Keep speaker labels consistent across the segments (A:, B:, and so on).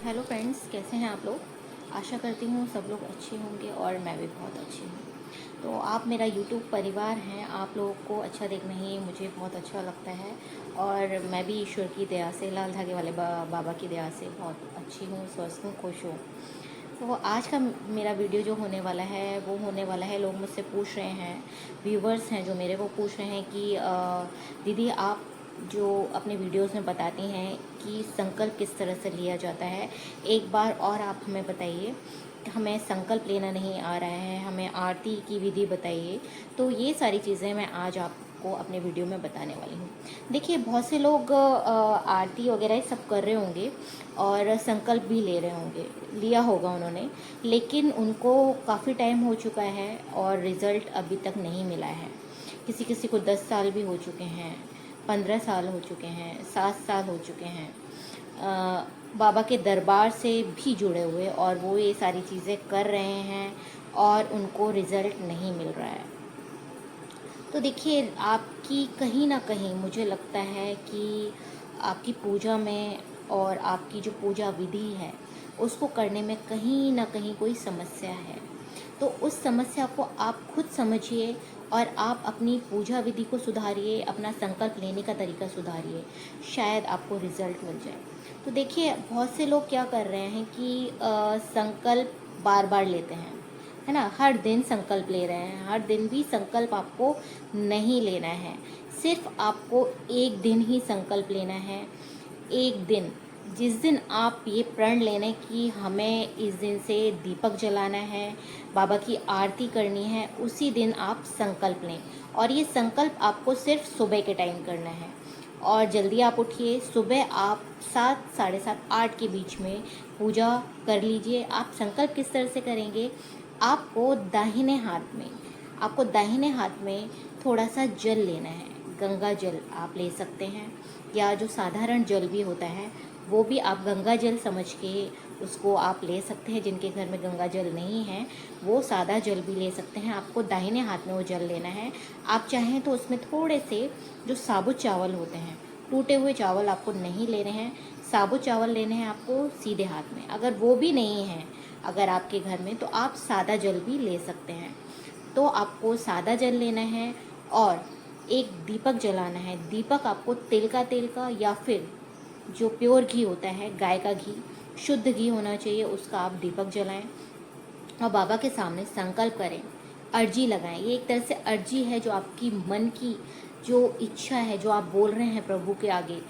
A: Hello friends, कैसे हैं आप लोग। आशा करती हूँ सब लोग अच्छे होंगे और मैं भी बहुत अच्छी हूँ। तो आप मेरा यूट्यूब परिवार हैं। आप लोगों को अच्छा देखना ही मुझे बहुत अच्छा लगता है और मैं भी ईश्वर की दया से, लाल धागे वाले बाबा की दया से बहुत अच्छी हूँ, स्वस्थ हूँ, खुश हूँ। तो आज का मेरा वीडियो जो होने वाला है वो होने वाला है, लोग मुझसे पूछ रहे हैं, व्यूवर्स हैं जो मेरे, वो पूछ रहे हैं कि दीदी आप जो अपने वीडियोस में बताती हैं कि संकल्प किस तरह से लिया जाता है, एक बार और आप हमें बताइए। हमें संकल्प लेना नहीं आ रहा है, हमें आरती की विधि बताइए। तो ये सारी चीज़ें मैं आज आपको अपने वीडियो में बताने वाली हूँ। देखिए, बहुत से लोग आरती वगैरह सब कर रहे होंगे और संकल्प भी ले रहे होंगे, लिया होगा उन्होंने, लेकिन उनको काफ़ी टाइम हो चुका है और रिज़ल्ट अभी तक नहीं मिला है। किसी किसी को 10 साल भी हो चुके हैं, 15 साल हो चुके हैं, 7 साल हो चुके हैं बाबा के दरबार से भी जुड़े हुए, और वो ये सारी चीज़ें कर रहे हैं और उनको रिज़ल्ट नहीं मिल रहा है। तो देखिए, आपकी कहीं ना कहीं मुझे लगता है कि आपकी पूजा में और आपकी जो पूजा विधि है उसको करने में कहीं ना कहीं कोई समस्या है। तो उस समस्या को आप खुद समझिए और आप अपनी पूजा विधि को सुधारिए, अपना संकल्प लेने का तरीका सुधारिए, शायद आपको रिज़ल्ट मिल जाए। तो देखिए, बहुत से लोग क्या कर रहे हैं कि संकल्प बार बार लेते हैं, है ना। हर दिन संकल्प ले रहे हैं, हर दिन भी संकल्प आपको नहीं लेना है। सिर्फ आपको एक दिन ही संकल्प लेना है। एक दिन, जिस दिन आप ये प्रण लेने कि हमें इस दिन से दीपक जलाना है, बाबा की आरती करनी है, उसी दिन आप संकल्प लें। और ये संकल्प आपको सिर्फ सुबह के टाइम करना है। और जल्दी आप उठिए, सुबह आप 7, साढ़े 7, 8 के बीच में पूजा कर लीजिए। आप संकल्प किस तरह से करेंगे, आपको दाहिने हाथ में थोड़ा सा जल लेना है। गंगा जल आप ले सकते हैं, या जो साधारण जल भी होता है वो भी आप गंगा जल समझ के उसको आप ले सकते हैं। जिनके घर में गंगा जल नहीं है वो सादा जल भी ले सकते हैं। आपको दाहिने हाथ में वो जल लेना है। आप चाहें तो उसमें थोड़े से जो साबुत चावल होते हैं, टूटे हुए चावल आपको नहीं लेने हैं, साबुत चावल लेने हैं आपको सीधे हाथ में। अगर वो भी नहीं है अगर आपके घर में, तो आप सादा जल भी ले सकते हैं। तो आपको सादा जल लेना है और एक दीपक जलाना है। दीपक आपको तिल का या फिर जो प्योर घी होता है, गाय का घी, शुद्ध घी होना चाहिए, उसका आप दीपक जलाएं और बाबा के सामने संकल्प करें, अर्जी लगाएं। ये एक तरह से अर्जी है, जो आपकी मन की जो इच्छा है, जो आप बोल रहे हैं प्रभु के आगे,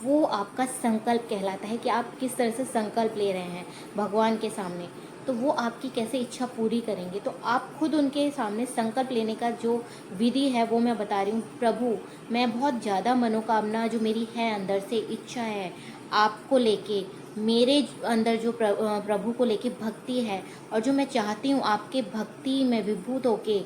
A: वो आपका संकल्प कहलाता है कि आप किस तरह से संकल्प ले रहे हैं भगवान के सामने। तो वो आपकी कैसे इच्छा पूरी करेंगे। तो आप खुद उनके सामने संकल्प लेने का जो विधि है वो मैं बता रही हूँ। प्रभु, मैं बहुत ज़्यादा मनोकामना जो मेरी है, अंदर से इच्छा है आपको लेके, मेरे अंदर जो प्रभु को लेके भक्ति है, और जो मैं चाहती हूँ आपके भक्ति में विभूत होके,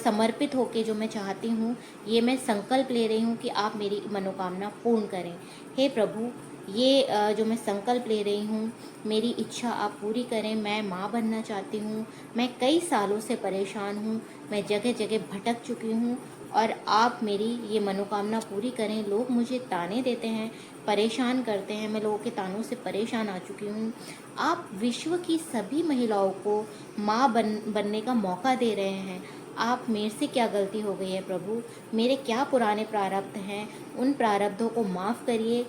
A: समर्पित होके जो मैं चाहती हूँ, ये मैं संकल्प ले रही हूँ कि आप मेरी मनोकामना पूर्ण करें। हे प्रभु, ये जो मैं संकल्प ले रही हूँ, मेरी इच्छा आप पूरी करें। मैं माँ बनना चाहती हूँ। मैं कई सालों से परेशान हूँ, मैं जगह जगह भटक चुकी हूँ, और आप मेरी ये मनोकामना पूरी करें। लोग मुझे ताने देते हैं, परेशान करते हैं, मैं लोगों के तानों से परेशान आ चुकी हूँ। आप विश्व की सभी महिलाओं को माँ बनने का मौका दे रहे हैं। आप, मेरे से क्या गलती हो गई है प्रभु, मेरे क्या पुराने प्रारब्ध हैं, उन प्रारब्धों को माफ़ करिए।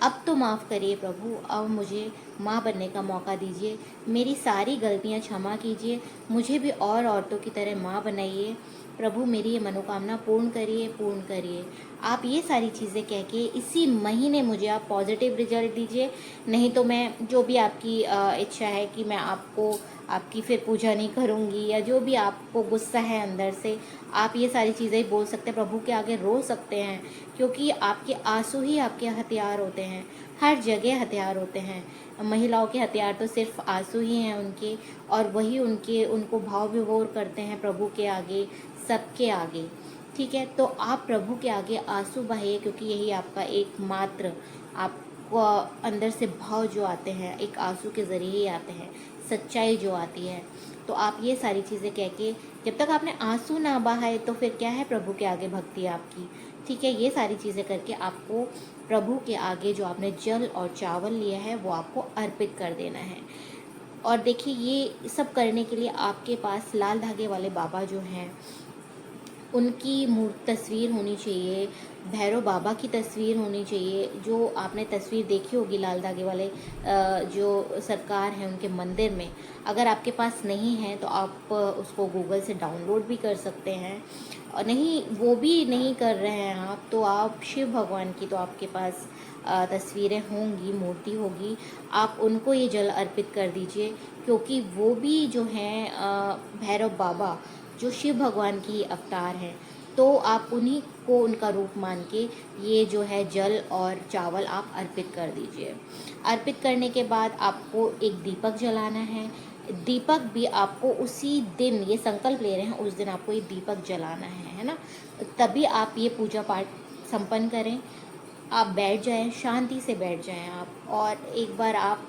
A: अब तो माफ़ करिए प्रभु, अब मुझे माँ बनने का मौका दीजिए। मेरी सारी गलतियाँ क्षमा कीजिए, मुझे भी और औरतों की तरह माँ बनाइए। प्रभु, मेरी ये मनोकामना पूर्ण करिए, पूर्ण करिए। आप ये सारी चीज़ें कह के इसी महीने मुझे आप पॉजिटिव रिजल्ट दीजिए। नहीं तो मैं, जो भी आपकी इच्छा है कि मैं आपकी फिर पूजा नहीं करूँगी, या जो भी आपको गुस्सा है अंदर से, आप ये सारी चीज़ें बोल सकते हैं, प्रभु के आगे रो सकते हैं। क्योंकि आपके आंसू ही आपके हथियार होते हैं, हर जगह हथियार होते हैं। महिलाओं के हथियार तो सिर्फ आंसू ही हैं उनके, और वही उनको भाव विभोर करते हैं प्रभु के आगे, सबके आगे। ठीक है, तो आप प्रभु के आगे आंसू बहाइए, क्योंकि यही आपका एकमात्र, आपको अंदर से भाव जो आते हैं एक आंसू के ज़रिए ही आते हैं, सच्चाई जो आती है। तो आप ये सारी चीज़ें कह के, जब तक आपने आंसू ना बहाए तो फिर क्या है प्रभु के आगे भक्ति आपकी। ठीक है, ये सारी चीज़ें करके आपको प्रभु के आगे जो आपने जल और चावल लिया है वो आपको अर्पित कर देना है। और देखिए, ये सब करने के लिए आपके पास लाल धागे वाले बाबा जो हैं उनकी तस्वीर होनी चाहिए, भैरव बाबा की तस्वीर होनी चाहिए। जो आपने तस्वीर देखी होगी लाल धागे वाले जो सरकार हैं उनके मंदिर में, अगर आपके पास नहीं है तो आप उसको गूगल से डाउनलोड भी कर सकते हैं। और नहीं, वो भी नहीं कर रहे हैं आप, तो आप शिव भगवान की तो आपके पास तस्वीरें होंगी, मूर्ति होगी, आप उनको ये जल अर्पित कर दीजिए। क्योंकि वो भी जो हैं भैरव बाबा जो शिव भगवान की अवतार हैं, तो आप उन्हीं को उनका रूप मान के ये जो है जल और चावल आप अर्पित कर दीजिए। अर्पित करने के बाद आपको एक दीपक जलाना है। दीपक भी आपको उसी दिन, ये संकल्प ले रहे हैं उस दिन आपको ये दीपक जलाना है ना। तभी आप ये पूजा पाठ संपन्न करें। आप बैठ जाएं, शांति से बैठ जाएं आप, और एक बार आप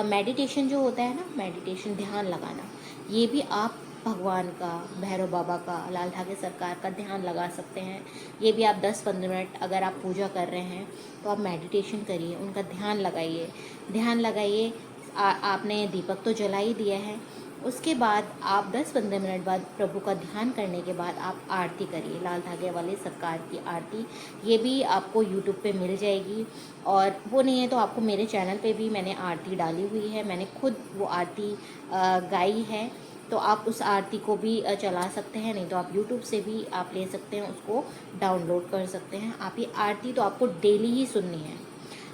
A: मेडिटेशन जो होता है ना, मेडिटेशन, ध्यान लगाना, ये भी आप भगवान का, भैरव बाबा का, लाल धागे सरकार का ध्यान लगा सकते हैं। ये भी आप 10-15 मिनट, अगर आप पूजा कर रहे हैं तो आप मेडिटेशन करिए, उनका ध्यान लगाइए। ध्यान लगाइए। आपने दीपक तो जला ही दिया है, उसके बाद आप 10-15 मिनट बाद प्रभु का ध्यान करने के बाद आप आरती करिए, लाल धागे वाले सरकार की आरती। ये भी आपको यूट्यूब पे मिल जाएगी, और वो नहीं है तो आपको मेरे चैनल पे भी मैंने आरती डाली हुई है, मैंने खुद वो आरती गाई है, तो आप उस आरती को भी चला सकते हैं। नहीं तो आप यूट्यूब से भी आप ले सकते हैं, उसको डाउनलोड कर सकते हैं। आप ये आरती तो आपको डेली ही सुननी है।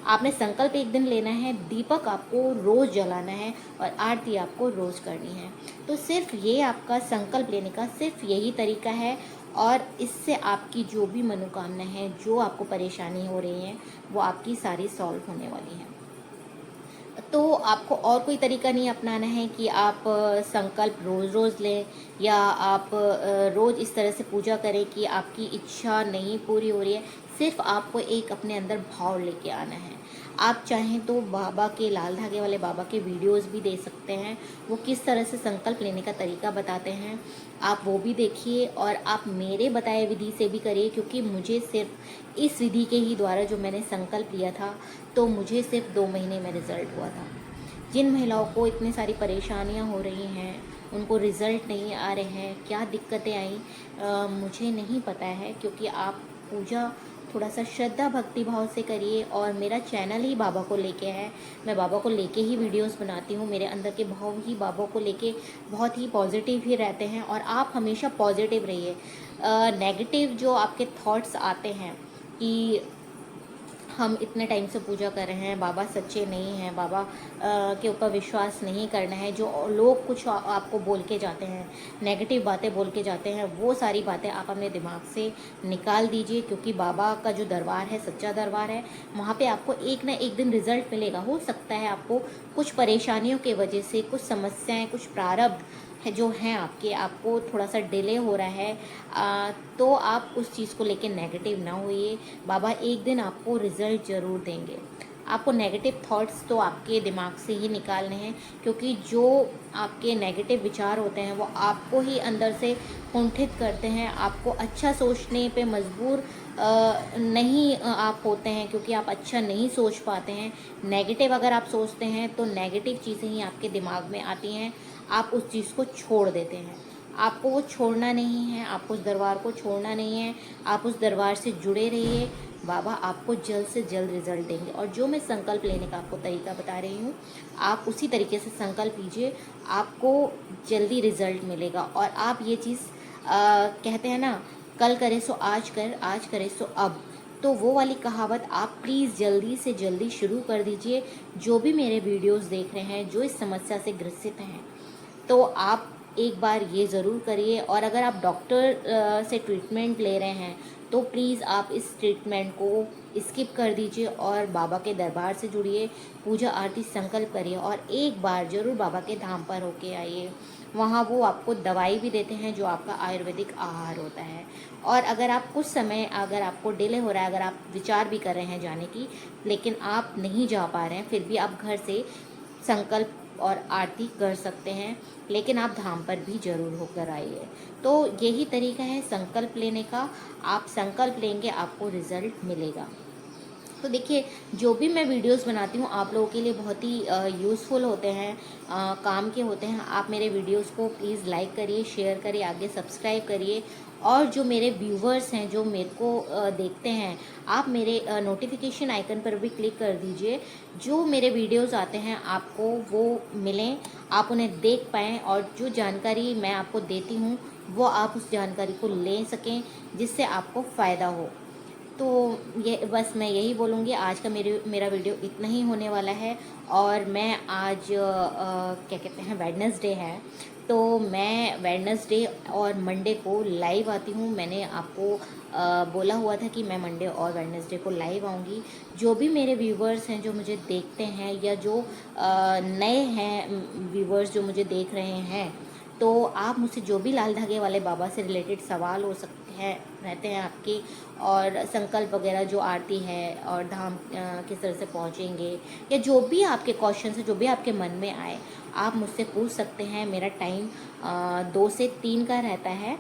A: आपने संकल्प एक दिन लेना है, दीपक आपको रोज़ जलाना है, और आरती आपको रोज़ करनी है। तो सिर्फ ये आपका संकल्प लेने का सिर्फ यही तरीका है, और इससे आपकी जो भी मनोकामना है, जो आपको परेशानी हो रही है, वो आपकी सारी सॉल्व होने वाली है। तो आपको और कोई तरीका नहीं अपनाना है कि आप संकल्प रोज़ रोज़ लें, या आप रोज़ इस तरह से पूजा करें कि आपकी इच्छा नहीं पूरी हो रही है। सिर्फ आपको एक अपने अंदर भाव लेके आना है। आप चाहें तो बाबा के, लाल धागे वाले बाबा के वीडियोस भी दे सकते हैं, वो किस तरह से संकल्प लेने का तरीका बताते हैं, आप वो भी देखिए। और आप मेरे बताए विधि से भी करिए, क्योंकि मुझे सिर्फ इस विधि के ही द्वारा जो मैंने संकल्प लिया था, तो मुझे सिर्फ 2 महीने में रिज़ल्ट हुआ था। जिन महिलाओं को इतनी सारी परेशानियां हो रही हैं, उनको रिज़ल्ट नहीं आ रहे हैं, क्या दिक्कतें आई मुझे नहीं पता है, क्योंकि आप पूजा थोड़ा सा श्रद्धा भक्ति भाव से करिए। और मेरा चैनल ही बाबा को लेके है, मैं बाबा को लेके ही वीडियोस बनाती हूँ, मेरे अंदर के भाव ही बाबा को लेके बहुत ही पॉजिटिव ही रहते हैं। और आप हमेशा पॉजिटिव रहिए। नेगेटिव जो आपके थॉट्स आते हैं कि हम इतने टाइम से पूजा कर रहे हैं, बाबा सच्चे नहीं हैं, बाबा के ऊपर विश्वास नहीं करना है, जो लोग कुछ आपको बोल के जाते हैं, नेगेटिव बातें बोल के जाते हैं, वो सारी बातें आप अपने दिमाग से निकाल दीजिए। क्योंकि बाबा का जो दरबार है, सच्चा दरबार है, वहाँ पे आपको एक ना एक दिन रिजल्ट मिलेगा। हो सकता है आपको कुछ परेशानियों के वजह से, कुछ समस्याएँ, कुछ प्रारब्ध है जो हैं आपके, आपको थोड़ा सा डिले हो रहा है, तो आप उस चीज़ को लेके नेगेटिव ना होइए। बाबा एक दिन आपको रिज़ल्ट ज़रूर देंगे। आपको नेगेटिव थॉट्स तो आपके दिमाग से ही निकालने हैं, क्योंकि जो आपके नेगेटिव विचार होते हैं वो आपको ही अंदर से कुंठित करते हैं, आपको अच्छा सोचने पे मजबूर नहीं आप होते हैं, क्योंकि आप अच्छा नहीं सोच पाते हैं। नेगेटिव अगर आप सोचते हैं तो नेगेटिव चीज़ें ही आपके दिमाग में आती हैं, आप उस चीज़ को छोड़ देते हैं। आपको वो छोड़ना नहीं है, आपको उस दरबार को छोड़ना नहीं है, आप उस दरबार से जुड़े रहिए। बाबा आपको जल्द से जल्द रिजल्ट देंगे। और जो मैं संकल्प लेने का आपको तरीका बता रही हूँ, आप उसी तरीके से संकल्प लीजिए, आपको जल्दी रिजल्ट मिलेगा। और आप ये चीज़ कहते हैं ना, कल करे सो आज कर, आज करे सो अब, तो वो वाली कहावत आप प्लीज़ जल्दी से जल्दी शुरू कर दीजिए। जो भी मेरे वीडियोस देख रहे हैं, जो इस समस्या से ग्रसित हैं, तो आप एक बार ये ज़रूर करिए। और अगर आप डॉक्टर से ट्रीटमेंट ले रहे हैं, तो प्लीज़ आप इस ट्रीटमेंट को स्किप कर दीजिए और बाबा के दरबार से जुड़िए, पूजा आरती संकल्प करिए, और एक बार ज़रूर बाबा के धाम पर होके आइए। वहाँ वो आपको दवाई भी देते हैं, जो आपका आयुर्वेदिक आहार होता है। और अगर आप कुछ समय, अगर आपको डिले हो रहा है, अगर आप विचार भी कर रहे हैं जाने की, लेकिन आप नहीं जा पा रहे हैं, फिर भी आप घर से संकल्प और आरती कर सकते हैं, लेकिन आप धाम पर भी ज़रूर होकर आइए। तो यही तरीका है संकल्प लेने का। आप संकल्प लेंगे, आपको रिज़ल्ट मिलेगा। तो देखिए, जो भी मैं वीडियोस बनाती हूँ आप लोगों के लिए बहुत ही यूज़फुल होते हैं, काम के होते हैं। आप मेरे वीडियोस को प्लीज़ लाइक करिए, शेयर करिए, आगे सब्सक्राइब करिए। और जो मेरे व्यूवर्स हैं, जो मेरे को देखते हैं, आप मेरे नोटिफिकेशन आइकन पर भी क्लिक कर दीजिए। जो मेरे वीडियोस आते हैं आपको वो मिलें, आप उन्हें देख पाएँ, और जो जानकारी मैं आपको देती हूँ वो आप उस जानकारी को ले सकें, जिससे आपको फ़ायदा हो। तो ये बस मैं यही बोलूँगी, आज का मेरा वीडियो इतना ही होने वाला है। और मैं आज क्या कहते हैं, वेडनेसडे है, तो मैं वेडनेसडे और मंडे को लाइव आती हूँ। मैंने आपको बोला हुआ था कि मैं मंडे और वेडनेसडे को लाइव आऊँगी। जो भी मेरे व्यूवर्स हैं जो मुझे देखते हैं, या जो नए हैं व्यूवर्स जो मुझे देख रहे हैं, तो आप मुझसे जो भी लाल धागे वाले बाबा से रिलेटेड सवाल हो सकते हैं रहते हैं आपके, और संकल्प वगैरह जो आरती है, और धाम किस तरह से पहुँचेंगे, या जो भी आपके क्वेश्चन है, जो भी आपके मन में आए, आप मुझसे पूछ सकते हैं। मेरा टाइम 2 से 3 का रहता है,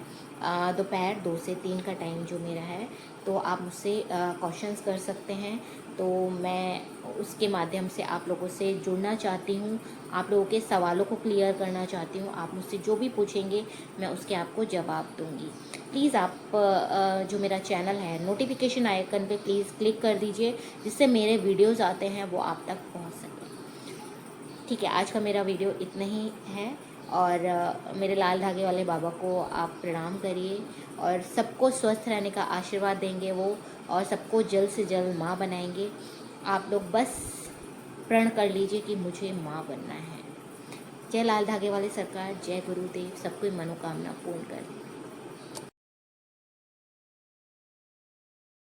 A: दोपहर 2 से 3 का टाइम जो मेरा है। तो आप मुझसे क्वेश्चंस कर सकते हैं। तो मैं उसके माध्यम से आप लोगों से जुड़ना चाहती हूँ, आप लोगों के सवालों को क्लियर करना चाहती हूँ। आप मुझसे जो भी पूछेंगे मैं उसके आपको जवाब दूँगी। प्लीज़ आप जो मेरा चैनल है, नोटिफिकेशन आइकन पे प्लीज़ क्लिक कर दीजिए, जिससे मेरे वीडियोस आते हैं वो आप तक पहुंच सकें। ठीक है, आज का मेरा वीडियो इतना ही है। और मेरे लाल धागे वाले बाबा को आप प्रणाम करिए, और सबको स्वस्थ रहने का आशीर्वाद देंगे वो, और सबको जल्द से जल्द माँ बनाएंगे। आप लोग बस प्रण कर लीजिए कि मुझे माँ बनना है। जय लाल धागे वाले सरकार, जय गुरुदेव, सबकी मनोकामना पूर्ण कर।